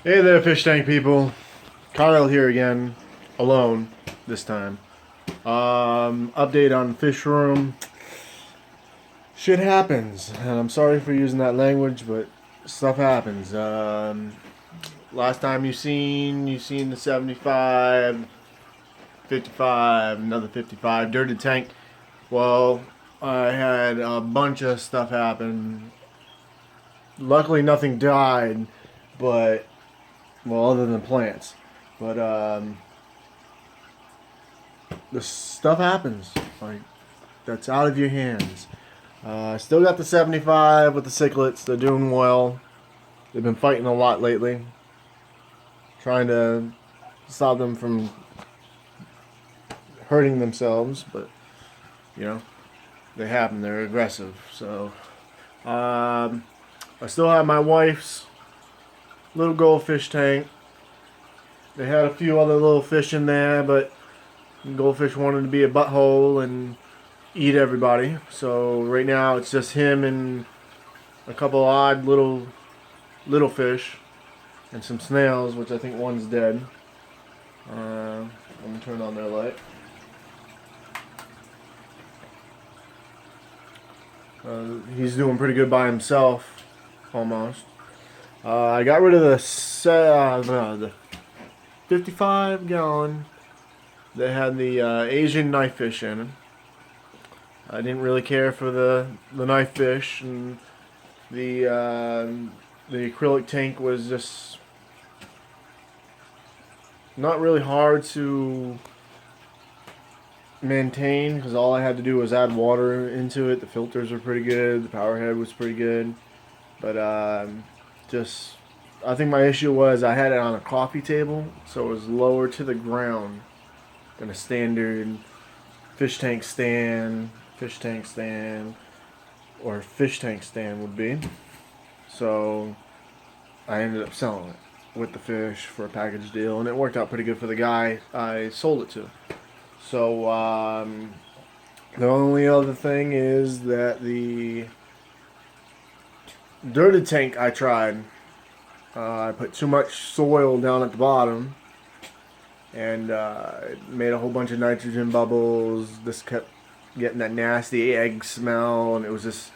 Hey there, fish tank people. Kyle here again, alone this time. Update on fish room. Shit happens, and I'm sorry for using that language, but stuff happens. Last time you seen the 75, 55, another 55 dirty tank. Well, I had a bunch of stuff happen. Luckily, nothing died, but well, other than plants. But the stuff happens. Like, that's out of your hands. Still got the 75 with the cichlids. They're doing well. They've been fighting a lot lately. Trying to stop them from hurting themselves, but you know, they happen. They're aggressive. So, I still have my wife's little goldfish tank. They had a few other little fish in there, but goldfish wanted to be a butthole and eat everybody. So right now it's just him and a couple odd little fish and some snails, which I think one's dead. I'm gonna turn on their light. He's doing pretty good by himself, almost. I got rid of the 55 gallon that had the Asian knife fish in it. I didn't really care for the knife fish, and the acrylic tank was just not really hard to maintain because all I had to do was add water into it. The filters were pretty good. The power head was pretty good, but just I think my issue was I had it on a coffee table, so it was lower to the ground than a standard fish tank stand, or fish tank stand would be. So I ended up selling it with the fish for a package deal, and it worked out pretty good for the guy I sold it to. So the only other thing is that the dirty tank I tried, I put too much soil down at the bottom, and it made a whole bunch of nitrogen bubbles. This kept getting that nasty egg smell, and it was just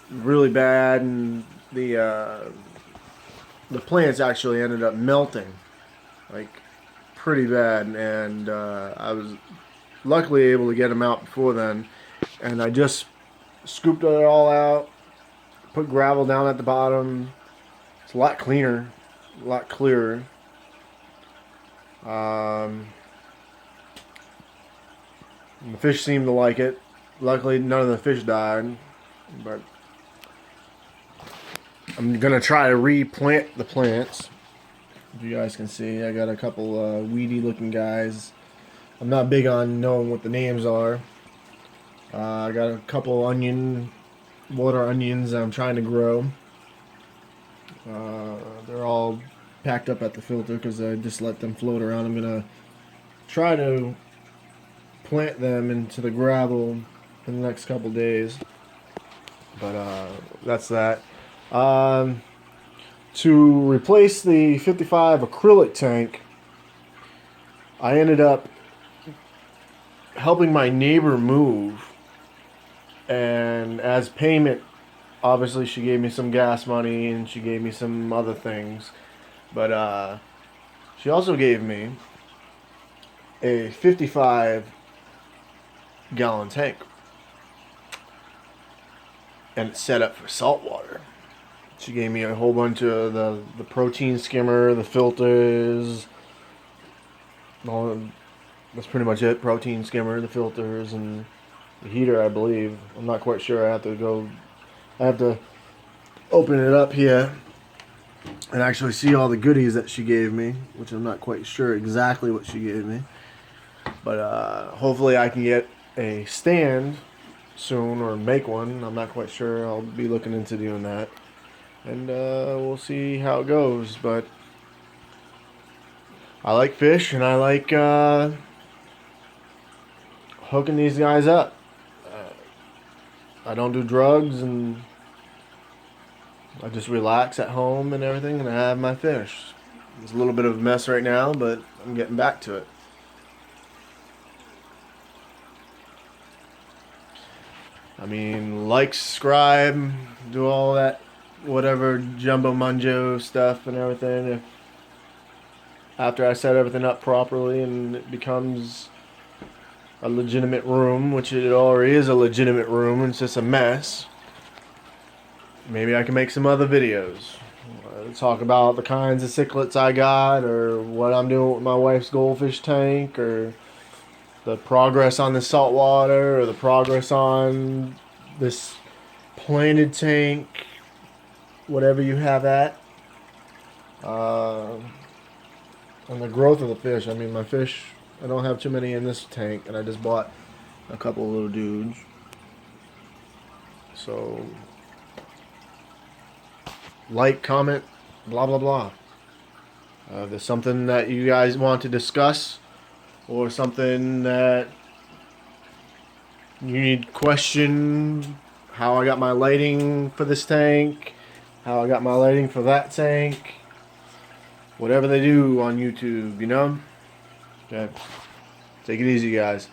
really bad. And the plants actually ended up melting, like pretty bad. And I was luckily able to get them out before then. And I just scooped it all out, put gravel down at the bottom. It's a lot cleaner, a lot clearer. The fish seemed to like it. Luckily, none of the fish died, but I'm gonna try to replant the plants. If you guys can see, I got a couple weedy looking guys. I'm not big on knowing what the names are. I got a couple water onions I'm trying to grow. They're all packed up at the filter because I just let them float around. I'm gonna try to plant them into the gravel in the next couple days. But that's that. To replace the 55 acrylic tank, I ended up helping my neighbor move, and as payment, obviously she gave me some gas money and she gave me some other things, but she also gave me a 55 gallon tank, and it's set up for salt water. She gave me a whole bunch of the protein skimmer, the filters. That's pretty much it. Protein skimmer, the filters, and the heater, I believe. I'm not quite sure. I have to open it up here and actually see all the goodies that she gave me, which I'm not quite sure exactly what she gave me. But hopefully I can get a stand soon, or make one. I'm not quite sure. I'll be looking into doing that. And we'll see how it goes. But I like fish, and I like hooking these guys up. I don't do drugs, and I just relax at home and everything, and I have my fish. It's a little bit of a mess right now, but I'm getting back to it. I mean, like, subscribe, do all that, whatever jumbo munjo stuff and everything. If after I set everything up properly and it becomes a legitimate room, which it already is a legitimate room, it's just a mess. Maybe I can make some other videos. Talk about the kinds of cichlids I got, or what I'm doing with my wife's goldfish tank, or the progress on the saltwater, or the progress on this planted tank, whatever you have at. And the growth of the fish. I mean, my fish, I don't have too many in this tank, and I just bought a couple of little dudes. So, like, comment, blah, blah, blah. If there's something that you guys want to discuss, or something that you need question, how I got my lighting for this tank, how I got my lighting for that tank, whatever they do on YouTube, you know? Okay. Take it easy, guys.